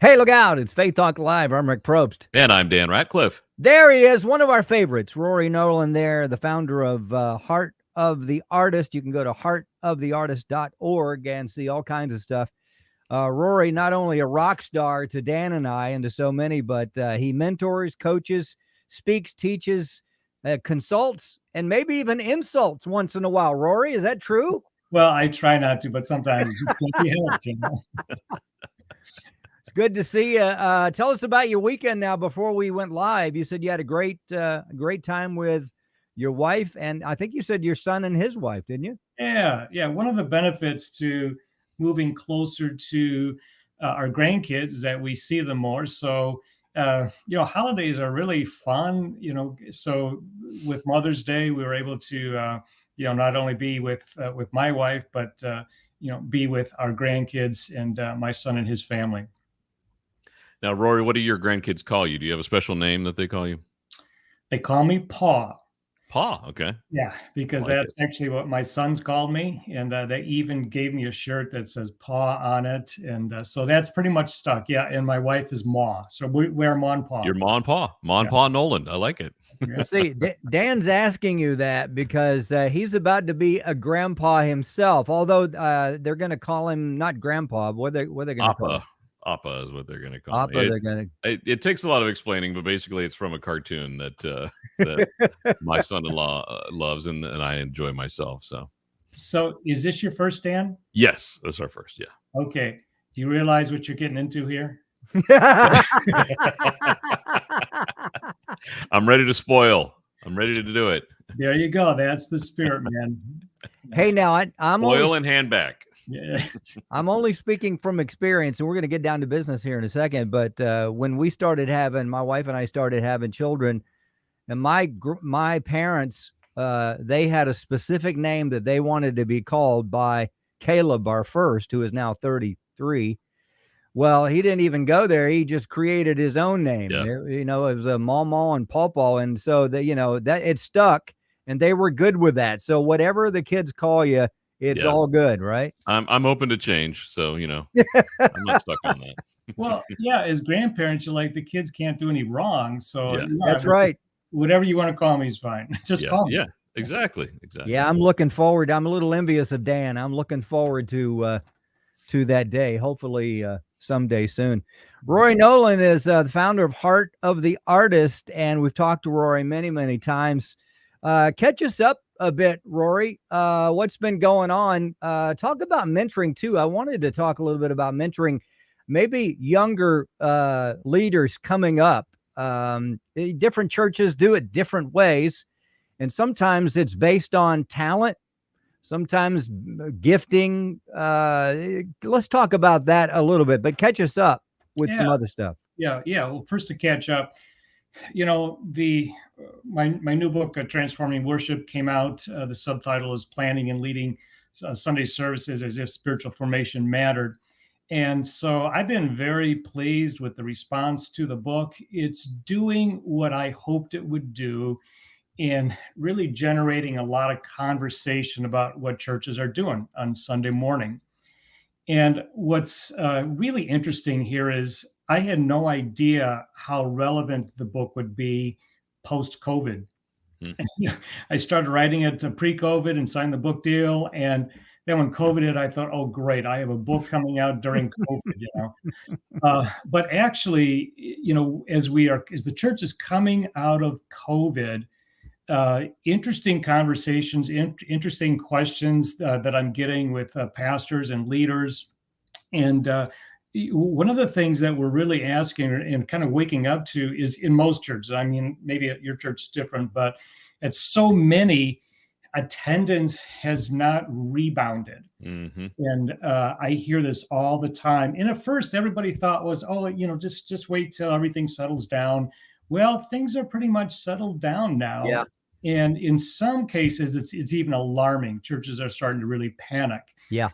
Hey, look out. It's Faith Talk Live. I'm Rick Probst. And I'm Dan Ratcliffe. There he is, one of our favorites, Rory Noland there, the founder of Heart of the Artist. You can go to heartoftheartist.org and see all kinds of stuff. Rory, not only a rock star to Dan and I and to so many, but he mentors, coaches, speaks, teaches, consults, and maybe even insults once in a while. Rory, is that true? Well, I try not to, but sometimes you have to. It's good to see you. Tell us about your weekend now before we went live. You said you had a great time with your wife, and I think you said your son and his wife, didn't you? Yeah. One of the benefits to moving closer to our grandkids is that we see them more. So, holidays are really fun. So with Mother's Day, we were able to, not only be with my wife, but be with our grandkids and my son and his family. Now, Rory, what do your grandkids call you? Do you have a special name that they call you? They call me Pa. Pa, okay. Yeah, because that's actually what my sons called me. And they even gave me a shirt that says Pa on it. And so that's pretty much stuck. Yeah, and my wife is Ma. So we wear Ma and Pa. You're Ma and Pa. Ma and Pa Noland. I like it. See, Dan's asking you that because he's about to be a grandpa himself, although they're going to call him not grandpa. What are they going to call him? Appa is what they're going to call Appa, me. It takes a lot of explaining, but basically it's from a cartoon that my son-in-law loves and I enjoy myself. So is this your first, Dan? Yes, that's our first, yeah. Okay. Do you realize what you're getting into here? I'm ready to spoil. I'm ready to do it. There you go. That's the spirit, man. Hey, now I'm spoil and hand back. Yeah. I'm only speaking from experience, and we're going to get down to business here in a second. But when we started having, my wife and I started having children, and my parents, they had a specific name that they wanted to be called by Caleb, our first, who is now 33. Well, he didn't even go there. He just created his own name. Yeah. It was a Mama and Pawpaw, and so that that it stuck, and they were good with that. So whatever the kids call you, it's all good, right? I'm open to change, so I'm not stuck on that. Well, yeah, as grandparents, you're like, the kids can't do any wrong, so that's right. Whatever you want to call me is fine. Just call me. Yeah, exactly. Yeah, I'm looking forward. I'm a little envious of Dan. I'm looking forward to that day. Hopefully, someday soon. Rory Noland is the founder of Heart of the Artist, and we've talked to Rory many, many times. Catch us up a bit, Rory. What's been going on? Talk about mentoring too. I wanted to talk a little bit about mentoring, maybe younger leaders coming up. Different churches do it different ways, and sometimes it's based on talent, sometimes gifting. Let's talk about that a little bit, but catch us up with some other stuff. Yeah. Well, first to catch up, my new book, Transforming Worship, came out. The subtitle is Planning and Leading Sunday Services as If Spiritual Formation Mattered. And so I've been very pleased with the response to the book. It's doing what I hoped it would do in really generating a lot of conversation about what churches are doing on Sunday morning. And what's really interesting here is I had no idea how relevant the book would be post-COVID. I started writing it pre-COVID and signed the book deal. And then when COVID hit, I thought, oh, great, I have a book coming out during COVID, But actually, as the church is coming out of COVID, interesting conversations, interesting questions that I'm getting with pastors and leaders. And one of the things that we're really asking and kind of waking up to is in most churches, I mean, maybe at your church is different, but at so many, attendance has not rebounded. Mm-hmm. And I hear this all the time. And at first, everybody thought was, just wait till everything settles down. Well, things are pretty much settled down now. Yeah. And in some cases, it's even alarming. Churches are starting to really panic. Yeah.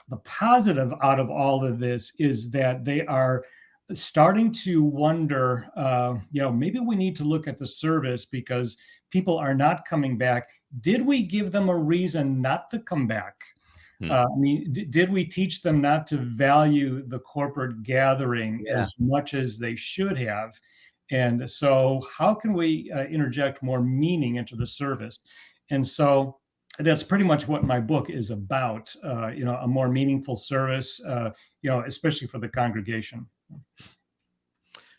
The positive out of all of this is that they are starting to wonder, maybe we need to look at the service because people are not coming back. Did we give them a reason not to come back? I mean, did we teach them not to value the corporate gathering as much as they should have? And so how can we interject more meaning into the service? And so that's pretty much what my book is about, a more meaningful service, especially for the congregation.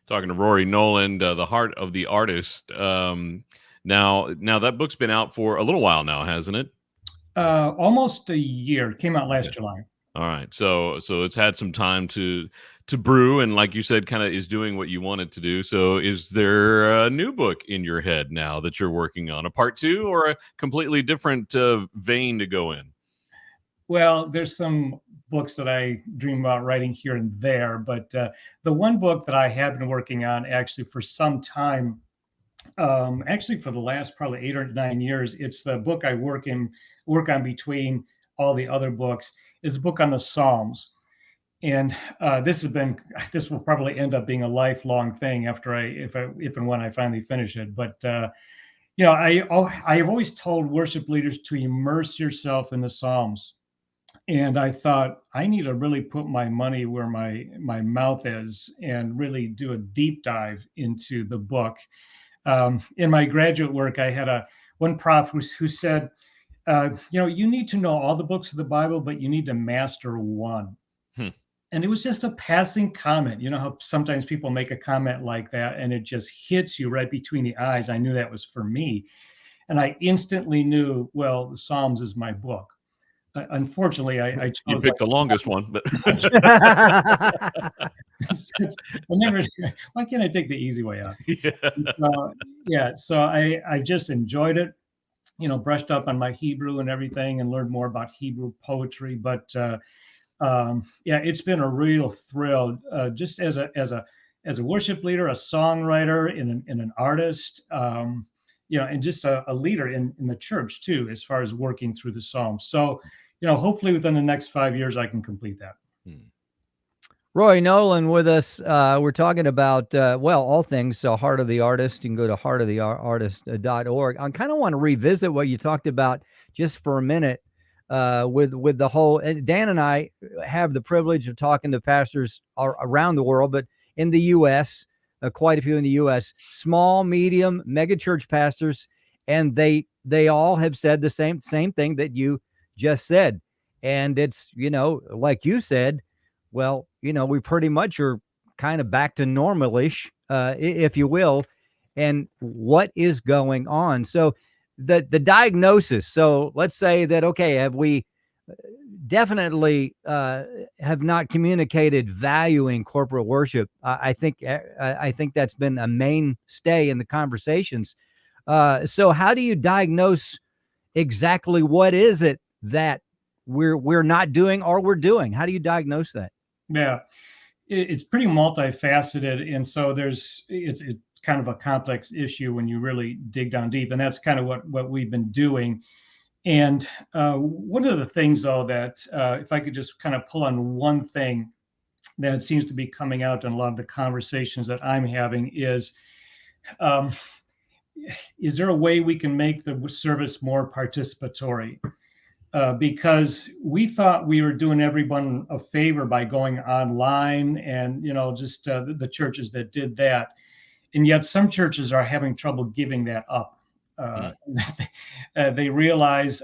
Talking to Rory Noland, The Heart of the Artist. Now that book's been out for a little while now, hasn't it? Almost a year. It came out last July. All right. So it's had some time to brew, and like you said, kind of is doing what you want it to do. So is there a new book in your head now that you're working on, a part 2 or a completely different vein to go in? Well, there's some books that I dream about writing here and there, but the one book that I have been working on actually for some time, actually for the last probably 8 or 9 years, it's the book I work on between all the other books, is a book on the Psalms. And this will probably end up being a lifelong thing after if and when I finally finish it. But I have always told worship leaders to immerse yourself in the Psalms. And I thought, I need to really put my money where my mouth is and really do a deep dive into the book. In my graduate work, I had one prof who said, you need to know all the books of the Bible, but you need to master one. And it was just a passing comment. You know how sometimes people make a comment like that and it just hits you right between the eyes. I knew that was for me. And I instantly knew, well, the Psalms is my book. Unfortunately, I chose. You picked the longest one, but why can't I take the easy way out? So I just enjoyed it. Brushed up on my Hebrew and everything, and learned more about Hebrew poetry. But it's been a real thrill, just as a worship leader, a songwriter, and an artist. And just a leader in the church too, as far as working through the Psalms. So, hopefully within the next 5 years, I can complete that. Rory Noland with us. We're talking about, all things Heart of the Artist. You can go to heartoftheartist.org. I kind of want to revisit what you talked about just for a minute with the whole, and Dan and I have the privilege of talking to pastors around the world, but in the U.S., quite a few in the U.S., small, medium, mega church pastors, and they all have said the same thing that you just said. And it's, like you said, well, we pretty much are kind of back to normalish, if you will. And what is going on? So the diagnosis. So let's say that, okay, have we definitely have not communicated valuing corporate worship. I think that's been a mainstay in the conversations. So how do you diagnose exactly what is it that we're not doing or we're doing? How do you diagnose that? Yeah, it's pretty multifaceted, and so it's kind of a complex issue when you really dig down deep, and that's kind of what we've been doing. And one of the things, though, that if I could just kind of pull on one thing that seems to be coming out in a lot of the conversations that I'm having is there a way we can make the service more participatory? Because we thought we were doing everyone a favor by going online and, just the churches that did that. And yet some churches are having trouble giving that up. They realize,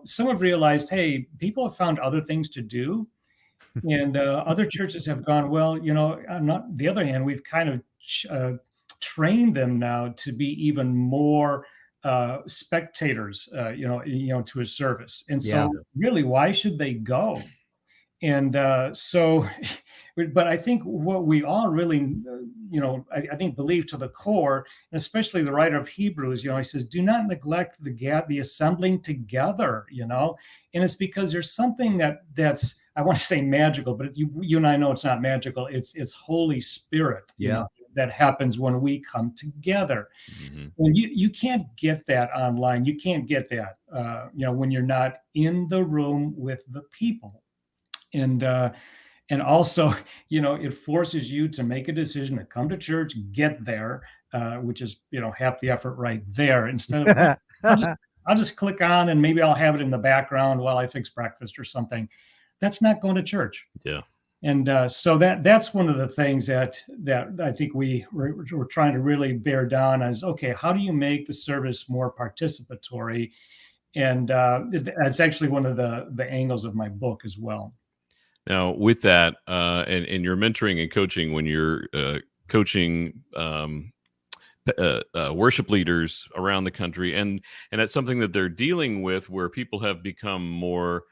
some have realized, hey, people have found other things to do. And other churches have gone, well, on the other hand, we've kind of trained them now to be even more spectators, to a service. And so really, why should they go? And but I think what we all really, I think believe to the core, and especially the writer of Hebrews, he says, do not neglect the assembling together, and it's because there's something that's, I want to say magical, but you and I know it's not magical. It's Holy Spirit, that happens when we come together. Mm-hmm. And you can't get that online. You can't get that, when you're not in the room with the people. And also, it forces you to make a decision to come to church, get there, which is, half the effort right there. Instead of I'll just click on and maybe I'll have it in the background while I fix breakfast or something. That's not going to church. Yeah. And so that's one of the things that I think we're trying to really bear down on is, okay, how do you make the service more participatory? And that's actually one of the angles of my book as well. Now, with that, and your mentoring and coaching, when you're coaching worship leaders around the country, and that's something that they're dealing with, where people have become more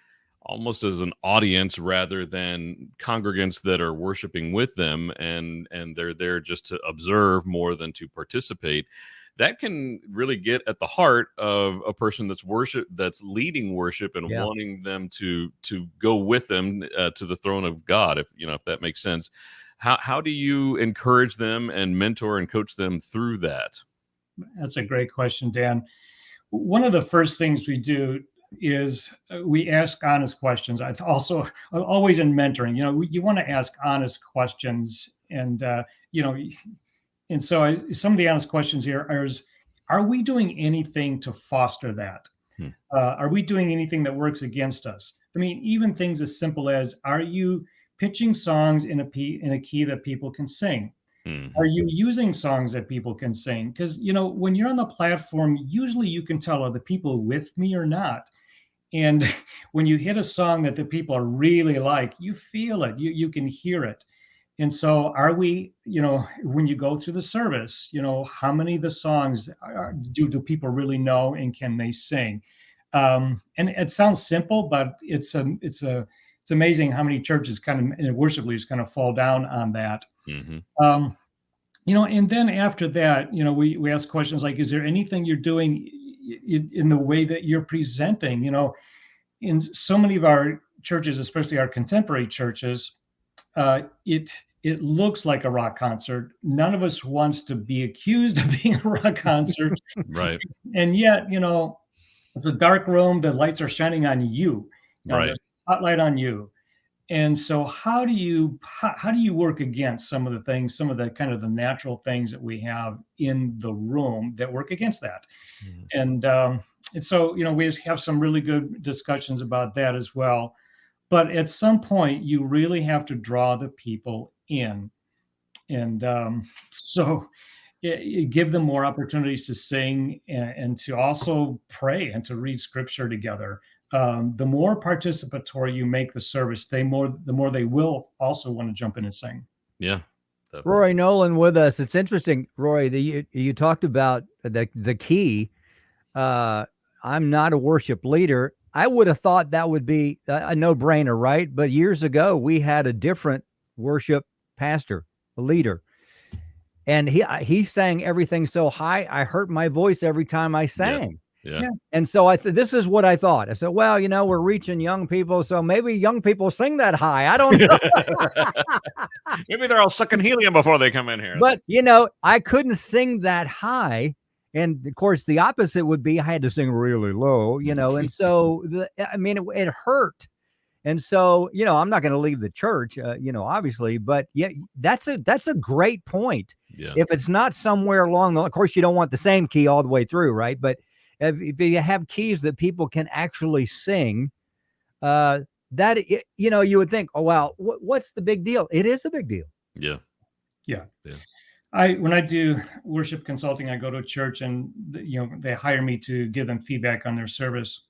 almost as an audience rather than congregants that are worshiping with them, and they're there just to observe more than to participate. That can really get at the heart of a person that's leading worship and wanting them to go with them to the throne of God, if that makes sense. How do you encourage them and mentor and coach them through that? That's a great question, Dan. One of the first things we do is we ask honest questions. I also always in mentoring, you want to ask honest questions, and and so some of the honest questions here are we doing anything to foster that? Are we doing anything that works against us? I mean, even things as simple as, are you pitching songs in a key that people can sing? Mm-hmm. Are you using songs that people can sing? Because, when you're on the platform, usually you can tell, are the people with me or not? And when you hit a song that the people are really like, you feel it, you can hear it. And so are we, when you go through the service, how many of the songs do people really know and can they sing? And it sounds simple, but it's amazing how many churches and worship leaders kind of fall down on that. Mm-hmm. And then after that, we ask questions like, is there anything you're doing in the way that you're presenting? In so many of our churches, especially our contemporary churches, it looks like a rock concert. None of us wants to be accused of being a rock concert. Right. And yet, it's a dark room. The lights are shining on you. Right. There's a spotlight on you. And so how do you work against some of the kind of the natural things that we have in the room that work against that? Mm-hmm. And so, we have some really good discussions about that as well. But at some point, you really have to draw the people in. And so give them more opportunities to sing and to also pray and to read scripture together. The more participatory you make the service, the more they will also want to jump in and sing. Yeah. Definitely. Rory Noland with us. It's interesting, Rory, that you talked about the key. I'm not a worship leader. I would have thought that would be a no-brainer, right? But years ago, we had a different worship pastor, a leader, and he sang everything so high, I hurt my voice every time I sang. Yeah. And so this is what I thought. I said, well, we're reaching young people, so maybe young people sing that high. I don't know. Maybe they're all sucking helium before they come in here. But, I couldn't sing that high. And of course, the opposite would be I had to sing really low, and so it hurt. And so, I'm not going to leave the church, obviously, but yeah, that's a great point. Yeah. If it's not somewhere along of course, you don't want the same key all the way through, right? But if you have keys that people can actually sing, you would think, oh, wow, what's the big deal? It is a big deal. Yeah. Yeah. When I do worship consulting, I go to a church and they hire me to give them feedback on their service.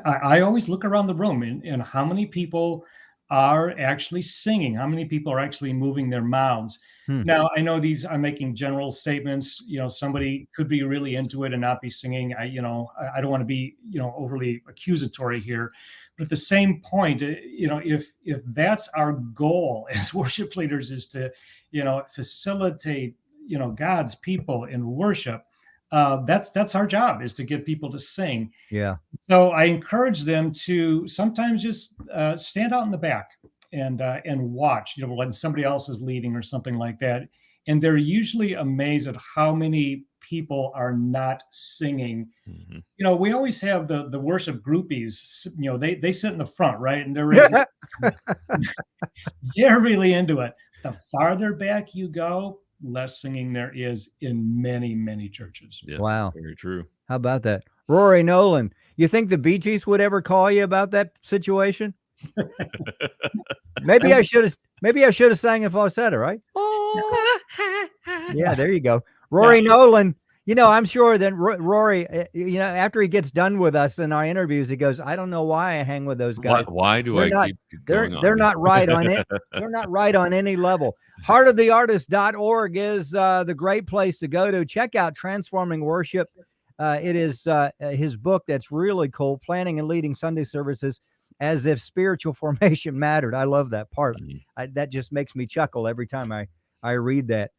I always look around the room and how many people are actually singing, how many people are actually moving their mouths. Now, I know I'm making general statements. Somebody could be really into it and not be singing. I don't want to be overly accusatory here, but at the same point, if that's our goal as worship leaders is to facilitate God's people in worship, that's our job, is to get people to sing. Yeah. So I encourage them to sometimes just stand out in the back and watch, when somebody else is leading or something like that. And they're usually amazed at how many people are not singing. Mm-hmm. We always have the worship groupies, they sit in the front, right? And they're really, they're really into it. The farther back you go, less singing there is in many, many churches. Yeah, wow. Very true. How about that? Rory Noland, you think the Bee Gees would ever call you about that situation? Maybe I should have sang in falsetto, right? Yeah, there you go. Rory Noland, I'm sure that Rory, after he gets done with us in our interviews, he goes, I don't know why I hang with those guys. Why do I keep going on? They're not right on it. They're not right on any level. Heartoftheartist.org is the great place to go to. Check out Transforming Worship. It is his book that's really cool, Planning and Leading Sunday Services as if Spiritual Formation Mattered. I love that part. That just makes me chuckle every time I read that.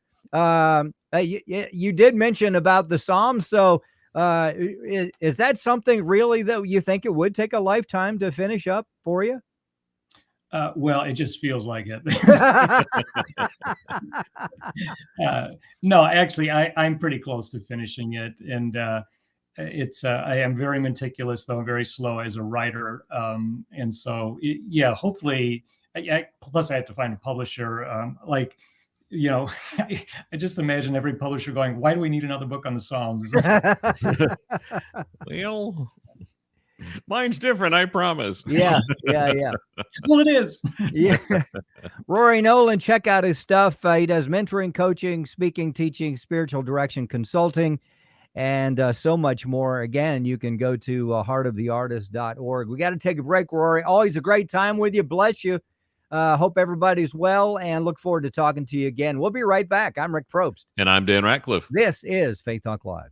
You did mention about the Psalms. So is that something really that you think it would take a lifetime to finish up for you? Well, it just feels like it. No, actually, I'm pretty close to finishing it. And I am very meticulous, though I'm very slow as a writer. And so, hopefully, plus I have to find a publisher. I just imagine every publisher going, why do we need another book on the Psalms? Well, mine's different, I promise. Yeah. Well, it is. Yeah. Rory Noland, check out his stuff. He does mentoring, coaching, speaking, teaching, spiritual direction, consulting, and so much more. Again, you can go to heartoftheartist.org. We got to take a break, Rory. Always a great time with you. Bless you. Hope everybody's well and look forward to talking to you again. We'll be right back. I'm Rick Probst. And I'm Dan Ratcliffe. This is Faith Talk Live.